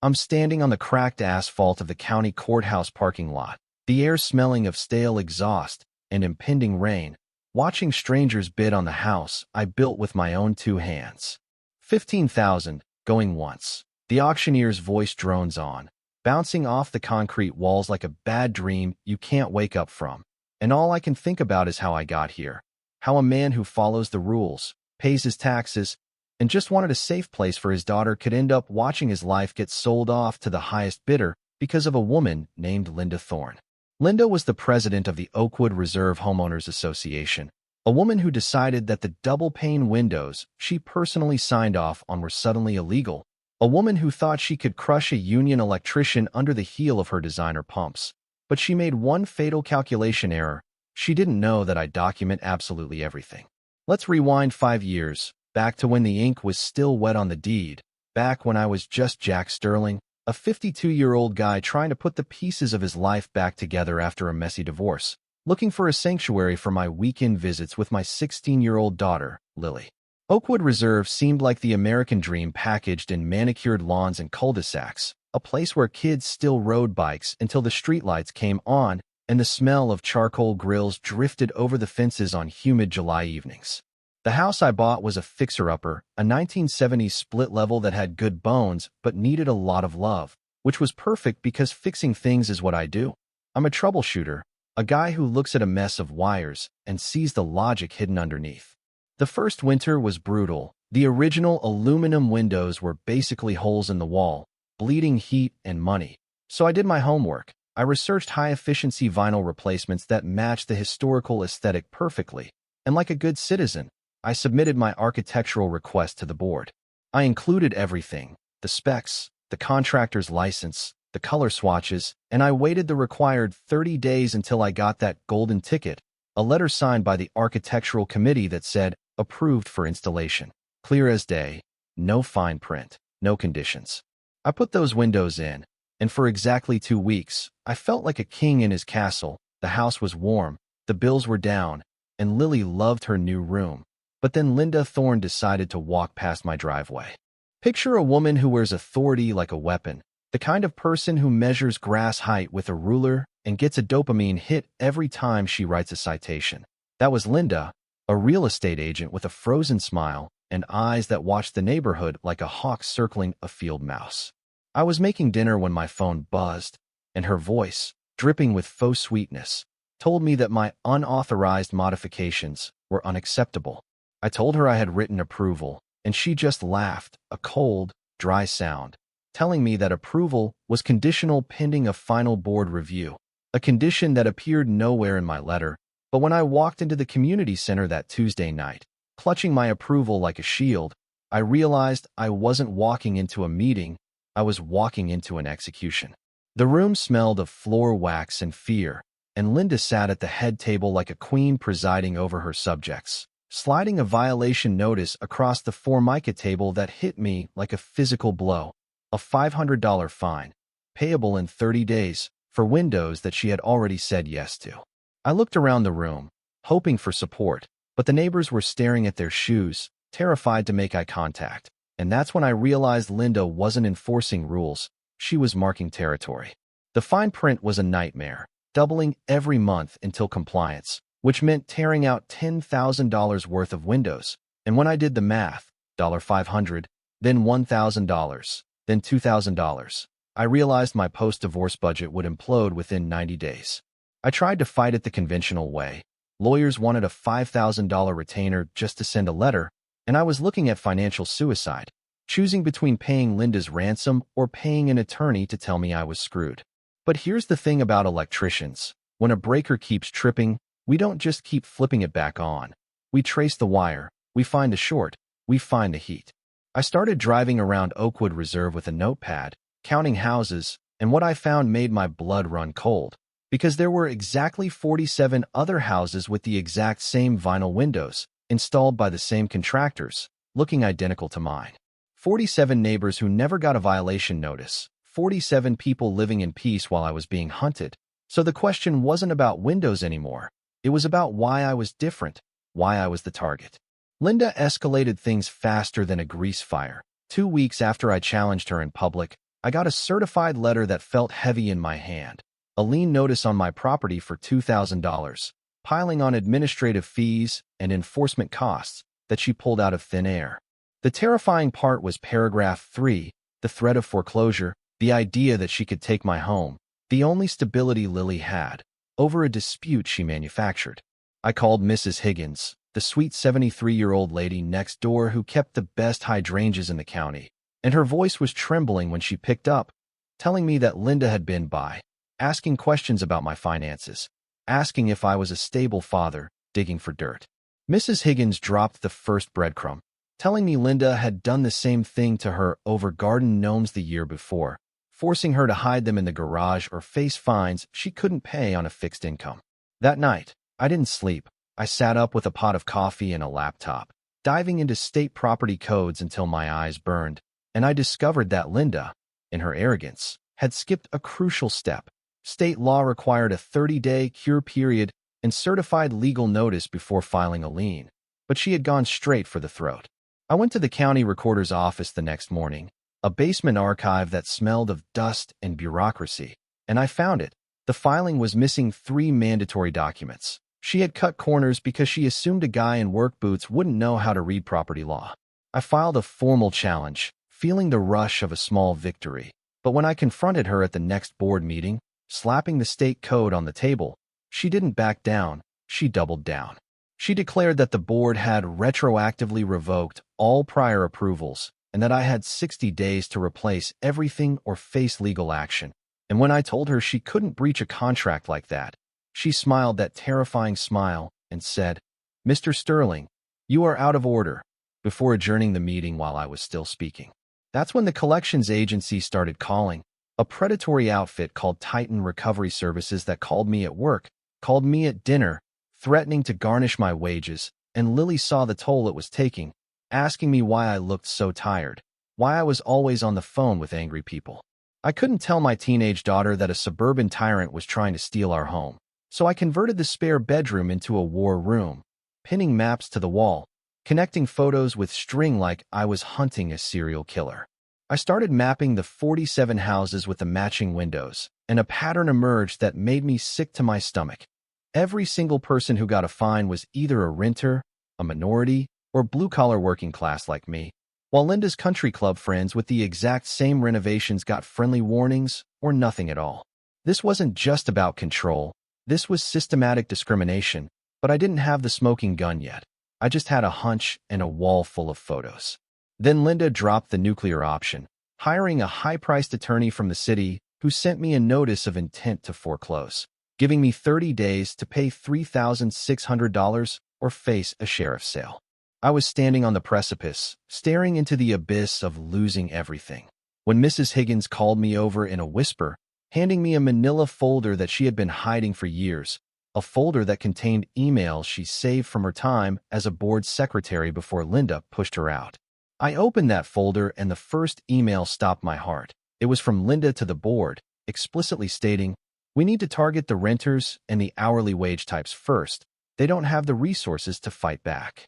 I'm standing on the cracked asphalt of the county courthouse parking lot, the air smelling of stale exhaust and impending rain, watching strangers bid on the house I built with my own two hands. 15,000, going once. The auctioneer's voice drones on, bouncing off the concrete walls like a bad dream you can't wake up from. And all I can think about is how I got here. How a man who follows the rules, pays his taxes, and just wanted a safe place for his daughter could end up watching his life get sold off to the highest bidder because of a woman named Linda Thorne. Linda was the president of the Oakwood Reserve Homeowners Association, a woman who decided that the double-pane windows she personally signed off on were suddenly illegal, a woman who thought she could crush a union electrician under the heel of her designer pumps. But she made one fatal calculation error. She didn't know that I document absolutely everything. Let's rewind 5 years, back to when the ink was still wet on the deed, back when I was just Jack Sterling, a 52-year-old guy trying to put the pieces of his life back together after a messy divorce, looking for a sanctuary for my weekend visits with my 16-year-old daughter, Lily. Oakwood Reserve seemed like the American dream packaged in manicured lawns and cul-de-sacs, a place where kids still rode bikes until the streetlights came on and the smell of charcoal grills drifted over the fences on humid July evenings. The house I bought was a fixer-upper, a 1970s split level that had good bones but needed a lot of love, which was perfect because fixing things is what I do. I'm a troubleshooter, a guy who looks at a mess of wires and sees the logic hidden underneath. The first winter was brutal. The original aluminum windows were basically holes in the wall, bleeding heat and money. So I did my homework. I researched high-efficiency vinyl replacements that matched the historical aesthetic perfectly, and like a good citizen, I submitted my architectural request to the board. I included everything, the specs, the contractor's license, the color swatches, and I waited the required 30 days until I got that golden ticket, a letter signed by the architectural committee that said, approved for installation. Clear as day, no fine print, no conditions. I put those windows in, and for exactly 2 weeks, I felt like a king in his castle. The house was warm, the bills were down, and Lily loved her new room. But then Linda Thorne decided to walk past my driveway. Picture a woman who wears authority like a weapon, the kind of person who measures grass height with a ruler and gets a dopamine hit every time she writes a citation. That was Linda, a real estate agent with a frozen smile and eyes that watched the neighborhood like a hawk circling a field mouse. I was making dinner when my phone buzzed, and her voice, dripping with faux sweetness, told me that my unauthorized modifications were unacceptable. I told her I had written approval, and she just laughed, a cold, dry sound, telling me that approval was conditional pending a final board review, a condition that appeared nowhere in my letter. But when I walked into the community center that Tuesday night, clutching my approval like a shield, I realized I wasn't walking into a meeting, I was walking into an execution. The room smelled of floor wax and fear, and Linda sat at the head table like a queen presiding over her subjects, sliding a violation notice across the Formica table that hit me like a physical blow, a $500 fine, payable in 30 days, for windows that she had already said yes to. I looked around the room, hoping for support, but the neighbors were staring at their shoes, terrified to make eye contact. And that's when I realized Linda wasn't enforcing rules, she was marking territory. The fine print was a nightmare, doubling every month until compliance, which meant tearing out $10,000 worth of windows. And when I did the math, $500, then $1,000, then $2,000, I realized my post-divorce budget would implode within 90 days. I tried to fight it the conventional way. Lawyers wanted a $5,000 retainer just to send a letter, and I was looking at financial suicide, choosing between paying Linda's ransom or paying an attorney to tell me I was screwed. But here's the thing about electricians. When a breaker keeps tripping, we don't just keep flipping it back on. We trace the wire, we find the short, we find the heat. I started driving around Oakwood Reserve with a notepad, counting houses, and what I found made my blood run cold, because there were exactly 47 other houses with the exact same vinyl windows, installed by the same contractors, looking identical to mine. 47 neighbors who never got a violation notice, 47 people living in peace while I was being hunted. So the question wasn't about windows anymore. It was about why I was different, why I was the target. Linda escalated things faster than a grease fire. 2 weeks after I challenged her in public, I got a certified letter that felt heavy in my hand, a lien notice on my property for $2,000, piling on administrative fees and enforcement costs that she pulled out of thin air. The terrifying part was paragraph 3, the threat of foreclosure, the idea that she could take my home, the only stability Lily had, over a dispute she manufactured. I called Mrs. Higgins, the sweet 73-year-old lady next door who kept the best hydrangeas in the county, and her voice was trembling when she picked up, telling me that Linda had been by, asking questions about my finances, asking if I was a stable father, digging for dirt. Mrs. Higgins dropped the first breadcrumb, telling me Linda had done the same thing to her over garden gnomes the year before, forcing her to hide them in the garage or face fines she couldn't pay on a fixed income. That night, I didn't sleep. I sat up with a pot of coffee and a laptop, diving into state property codes until my eyes burned, and I discovered that Linda, in her arrogance, had skipped a crucial step. State law required a 30-day cure period and certified legal notice before filing a lien, but she had gone straight for the throat. I went to the county recorder's office the next morning, a basement archive that smelled of dust and bureaucracy, and I found it. The filing was missing 3 mandatory documents. She had cut corners because she assumed a guy in work boots wouldn't know how to read property law. I filed a formal challenge, feeling the rush of a small victory. But when I confronted her at the next board meeting, slapping the state code on the table, she didn't back down, she doubled down. She declared that the board had retroactively revoked all prior approvals and that I had 60 days to replace everything or face legal action. And when I told her she couldn't breach a contract like that, she smiled that terrifying smile and said, "Mr. Sterling, you are out of order," before adjourning the meeting while I was still speaking. That's when the collections agency started calling, a predatory outfit called Titan Recovery Services that called me at work, called me at dinner, threatening to garnish my wages, and Lily saw the toll it was taking, asking me why I looked so tired, why I was always on the phone with angry people. I couldn't tell my teenage daughter that a suburban tyrant was trying to steal our home, so I converted the spare bedroom into a war room, pinning maps to the wall, connecting photos with string like I was hunting a serial killer. I started mapping the 47 houses with the matching windows, and a pattern emerged that made me sick to my stomach. Every single person who got a fine was either a renter, a minority, or blue-collar working class like me, while Linda's country club friends with the exact same renovations got friendly warnings or nothing at all. This wasn't just about control. This was systematic discrimination, but I didn't have the smoking gun yet. I just had a hunch and a wall full of photos. Then Linda dropped the nuclear option, hiring a high-priced attorney from the city who sent me a notice of intent to foreclose, giving me 30 days to pay $3,600 or face a sheriff's sale. I was standing on the precipice, staring into the abyss of losing everything, when Mrs. Higgins called me over in a whisper, handing me a manila folder that she had been hiding for years, a folder that contained emails she saved from her time as a board secretary before Linda pushed her out. I opened that folder and the first email stopped my heart. It was from Linda to the board, explicitly stating, "We need to target the renters and the hourly wage types first. They don't have the resources to fight back."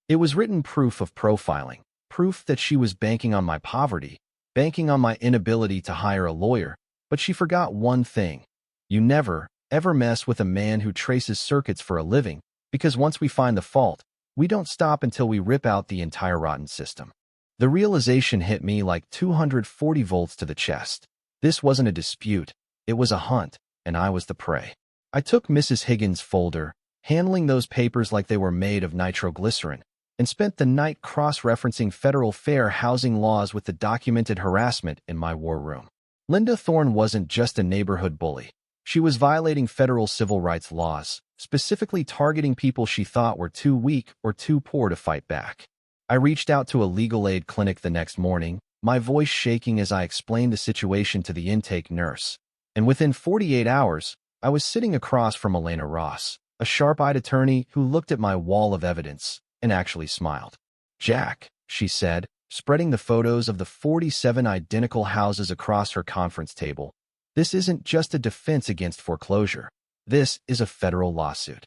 It was written proof of profiling, proof that she was banking on my poverty, banking on my inability to hire a lawyer, but she forgot one thing. You never, ever mess with a man who traces circuits for a living, because once we find the fault, we don't stop until we rip out the entire rotten system. The realization hit me like 240 volts to the chest. This wasn't a dispute, it was a hunt, and I was the prey. I took Mrs. Higgins' folder, handling those papers like they were made of nitroglycerin, and spent the night cross-referencing federal fair housing laws with the documented harassment in my war room. Linda Thorne wasn't just a neighborhood bully. She was violating federal civil rights laws, specifically targeting people she thought were too weak or too poor to fight back. I reached out to a legal aid clinic the next morning, my voice shaking as I explained the situation to the intake nurse. And within 48 hours, I was sitting across from Elena Ross, a sharp-eyed attorney who looked at my wall of evidence and actually smiled. "Jack," she said, spreading the photos of the 47 identical houses across her conference table, "this isn't just a defense against foreclosure. This is a federal lawsuit.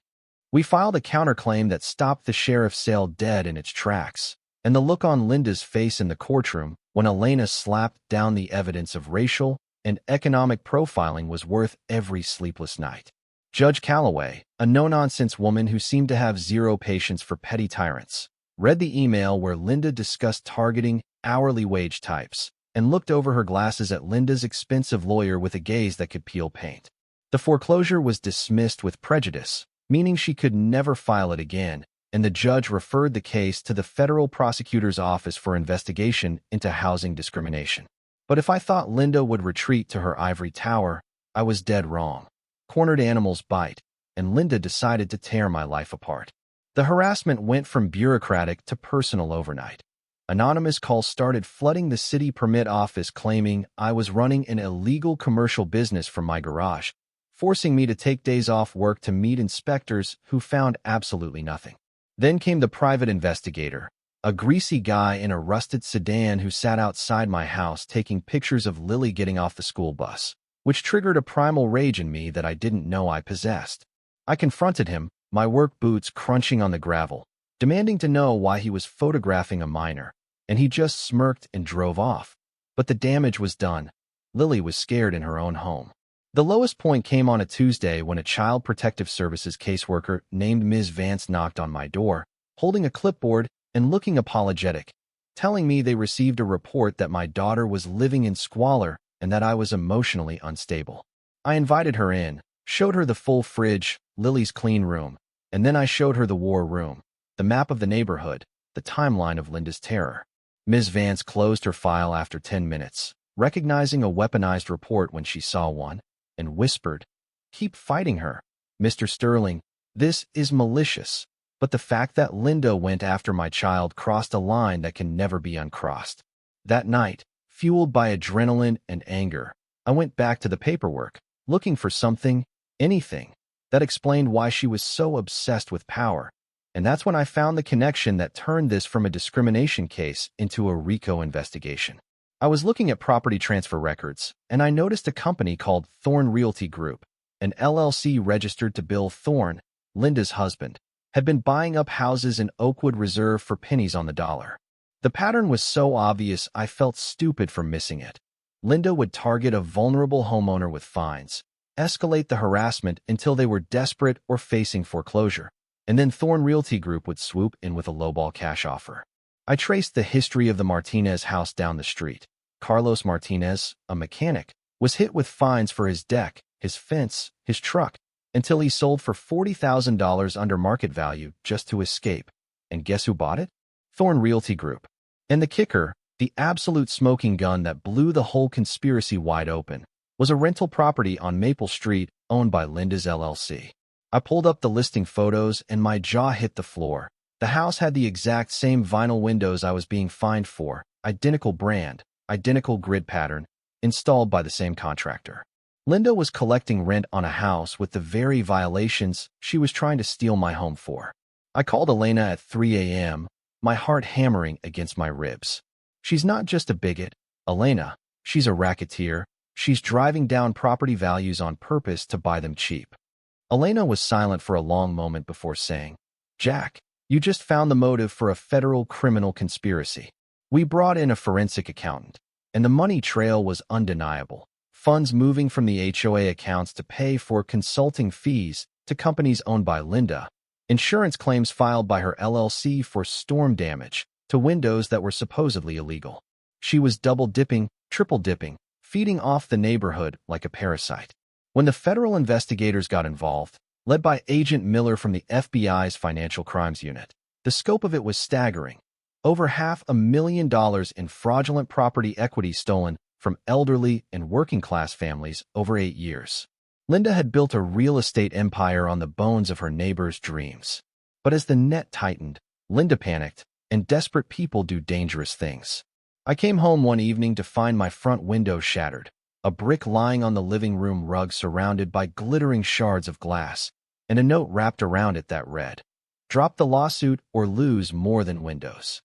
We filed a counterclaim that stopped the sheriff's sale dead in its tracks. And the look on Linda's face in the courtroom when Elena slapped down the evidence of racial and economic profiling was worth every sleepless night. Judge Calloway, a no-nonsense woman who seemed to have zero patience for petty tyrants, read the email where Linda discussed targeting hourly wage types and looked over her glasses at Linda's expensive lawyer with a gaze that could peel paint. The foreclosure was dismissed with prejudice, meaning she could never file it again, and the judge referred the case to the federal prosecutor's office for investigation into housing discrimination. But if I thought Linda would retreat to her ivory tower, I was dead wrong. Cornered animals bite, and Linda decided to tear my life apart. The harassment went from bureaucratic to personal overnight. Anonymous calls started flooding the city permit office claiming I was running an illegal commercial business from my garage, forcing me to take days off work to meet inspectors who found absolutely nothing. Then came the private investigator, a greasy guy in a rusted sedan who sat outside my house taking pictures of Lily getting off the school bus, which triggered a primal rage in me that I didn't know I possessed. I confronted him, my work boots crunching on the gravel, demanding to know why he was photographing a minor, and he just smirked and drove off. But the damage was done. Lily was scared in her own home. The lowest point came on a Tuesday when a Child Protective Services caseworker named Ms. Vance knocked on my door, holding a clipboard and looking apologetic, telling me they received a report that my daughter was living in squalor and that I was emotionally unstable. I invited her in, showed her the full fridge, Lily's clean room, and then I showed her the war room, the map of the neighborhood, the timeline of Linda's terror. Ms. Vance closed her file after 10 minutes, recognizing a weaponized report when she saw one, and whispered, "Keep fighting her, Mr. Sterling. This is malicious." But the fact that Linda went after my child crossed a line that can never be uncrossed. That night, fueled by adrenaline and anger, I went back to the paperwork, looking for something, anything, that explained why she was so obsessed with power. And that's when I found the connection that turned this from a discrimination case into a RICO investigation. I was looking at property transfer records, and I noticed a company called Thorne Realty Group, an LLC registered to Bill Thorne, Linda's husband, had been buying up houses in Oakwood Reserve for pennies on the dollar. The pattern was so obvious I felt stupid for missing it. Linda would target a vulnerable homeowner with fines, escalate the harassment until they were desperate or facing foreclosure, and then Thorne Realty Group would swoop in with a lowball cash offer. I traced the history of the Martinez house down the street. Carlos Martinez, a mechanic, was hit with fines for his deck, his fence, his truck, until he sold for $40,000 under market value just to escape. And guess who bought it? Thorne Realty Group. And the kicker, the absolute smoking gun that blew the whole conspiracy wide open, was a rental property on Maple Street owned by Linda's LLC. I pulled up the listing photos and my jaw hit the floor. The house had the exact same vinyl windows I was being fined for, identical brand, identical grid pattern, installed by the same contractor. Linda was collecting rent on a house with the very violations she was trying to steal my home for. I called Elena at 3 a.m., my heart hammering against my ribs. She's not just a bigot, Elena, she's a racketeer. She's driving down property values on purpose to buy them cheap. Elena was silent for a long moment before saying, "Jack, you just found the motive for a federal criminal conspiracy. We brought in a forensic accountant, and the money trail was undeniable. Funds moving from the HOA accounts to pay for consulting fees to companies owned by Linda, insurance claims filed by her LLC for storm damage, to windows that were supposedly illegal. She was double-dipping, triple-dipping, feeding off the neighborhood like a parasite. When the federal investigators got involved, led by Agent Miller from the FBI's Financial Crimes Unit, the scope of it was staggering. Over $500,000 in fraudulent property equity stolen from elderly and working-class families over 8 years. Linda had built a real estate empire on the bones of her neighbors' dreams. But as the net tightened, Linda panicked, and desperate people do dangerous things. I came home one evening to find my front window shattered, a brick lying on the living room rug surrounded by glittering shards of glass, and a note wrapped around it that read, "Drop the lawsuit or lose more than windows."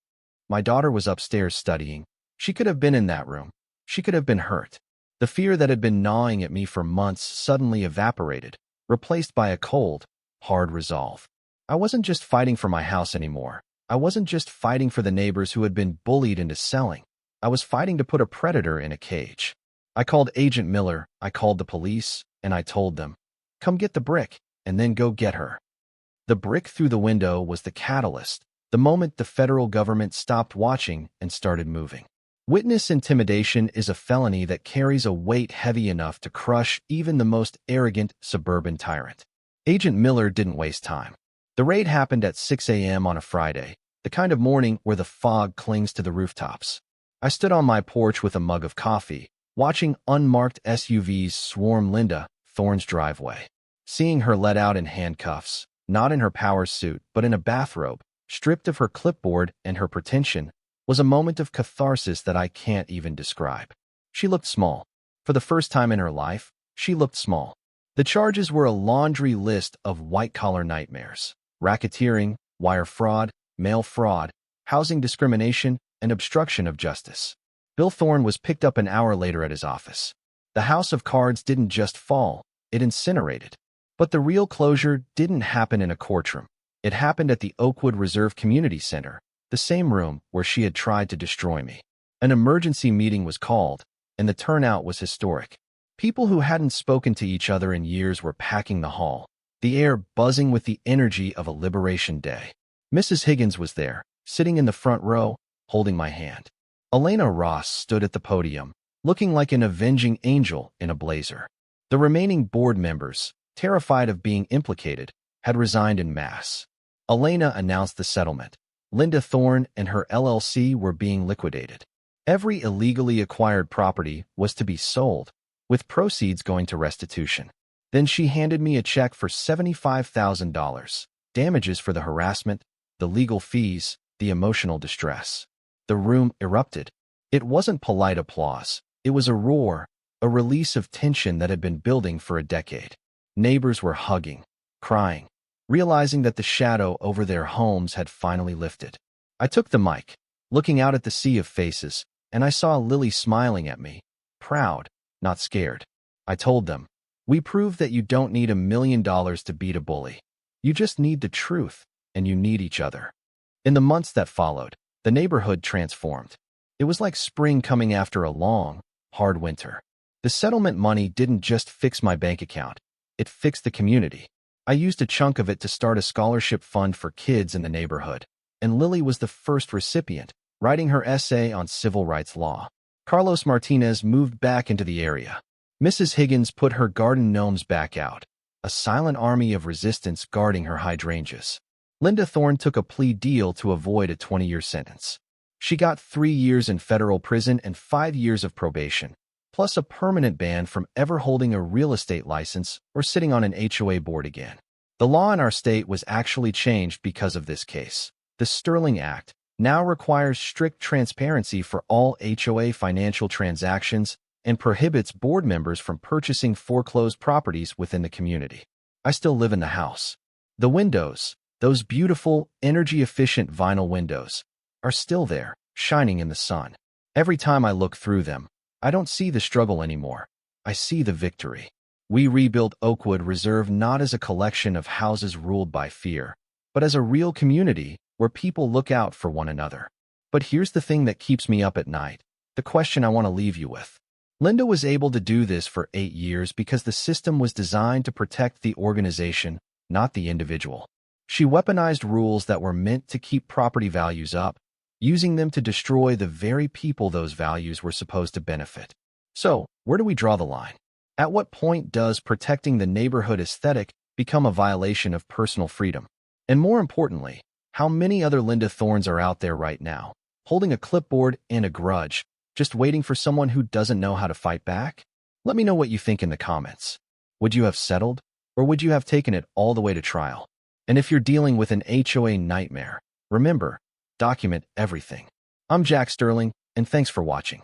My daughter was upstairs studying. She could have been in that room. She could have been hurt. The fear that had been gnawing at me for months suddenly evaporated, replaced by a cold, hard resolve. I wasn't just fighting for my house anymore. I wasn't just fighting for the neighbors who had been bullied into selling. I was fighting to put a predator in a cage. I called Agent Miller, I called the police, and I told them, "Come get the brick, and then go get her." The brick through the window was the catalyst, the moment the federal government stopped watching and started moving. Witness intimidation is a felony that carries a weight heavy enough to crush even the most arrogant suburban tyrant. Agent Miller didn't waste time. The raid happened at 6 a.m. on a Friday, the kind of morning where the fog clings to the rooftops. I stood on my porch with a mug of coffee, watching unmarked SUVs swarm Linda Thorne's driveway. Seeing her let out in handcuffs, not in her power suit, but in a bathrobe, stripped of her clipboard and her pretension, was a moment of catharsis that I can't even describe. She looked small. For the first time in her life, she looked small. The charges were a laundry list of white-collar nightmares: racketeering, wire fraud, mail fraud, housing discrimination, and obstruction of justice. Bill Thorne was picked up an hour later at his office. The house of cards didn't just fall, it incinerated. But the real closure didn't happen in a courtroom. It happened at the Oakwood Reserve Community Center, the same room where she had tried to destroy me. An emergency meeting was called, and the turnout was historic. People who hadn't spoken to each other in years were packing the hall, the air buzzing with the energy of a Liberation Day. Mrs. Higgins was there, sitting in the front row, holding my hand. Elena Ross stood at the podium, looking like an avenging angel in a blazer. The remaining board members, terrified of being implicated, had resigned en masse. Elena announced the settlement. Linda Thorne and her LLC were being liquidated. Every illegally acquired property was to be sold, with proceeds going to restitution. Then she handed me a check for $75,000, damages for the harassment, the legal fees, the emotional distress. The room erupted. It wasn't polite applause. It was a roar, a release of tension that had been building for a decade. Neighbors were hugging, crying, realizing that the shadow over their homes had finally lifted. I took the mic, looking out at the sea of faces, and I saw Lily smiling at me, proud, not scared. I told them, "We proved that you don't need $1 million to beat a bully. You just need the truth, and you need each other." In the months that followed, the neighborhood transformed. It was like spring coming after a long, hard winter. The settlement money didn't just fix my bank account, it fixed the community. I used a chunk of it to start a scholarship fund for kids in the neighborhood, and Lily was the first recipient, writing her essay on civil rights law. Carlos Martinez moved back into the area. Mrs. Higgins put her garden gnomes back out, a silent army of resistance guarding her hydrangeas. Linda Thorne took a plea deal to avoid a 20-year sentence. She got 3 years in federal prison and 5 years of probation, plus a permanent ban from ever holding a real estate license or sitting on an HOA board again. The law in our state was actually changed because of this case. The Sterling Act now requires strict transparency for all HOA financial transactions and prohibits board members from purchasing foreclosed properties within the community. I still live in the house. The windows, those beautiful, energy-efficient vinyl windows, are still there, shining in the sun. Every time I look through them, I don't see the struggle anymore. I see the victory. We rebuilt Oakwood Reserve not as a collection of houses ruled by fear, but as a real community where people look out for one another. But here's the thing that keeps me up at night, the question I want to leave you with. Linda was able to do this for 8 years because the system was designed to protect the organization, not the individual. She weaponized rules that were meant to keep property values up, using them to destroy the very people those values were supposed to benefit. So, where do we draw the line? At what point does protecting the neighborhood aesthetic become a violation of personal freedom? And more importantly, how many other Linda Thornes are out there right now, holding a clipboard and a grudge, just waiting for someone who doesn't know how to fight back? Let me know what you think in the comments. Would you have settled, or would you have taken it all the way to trial? And if you're dealing with an HOA nightmare, remember, document everything. I'm Jack Sterling, and thanks for watching.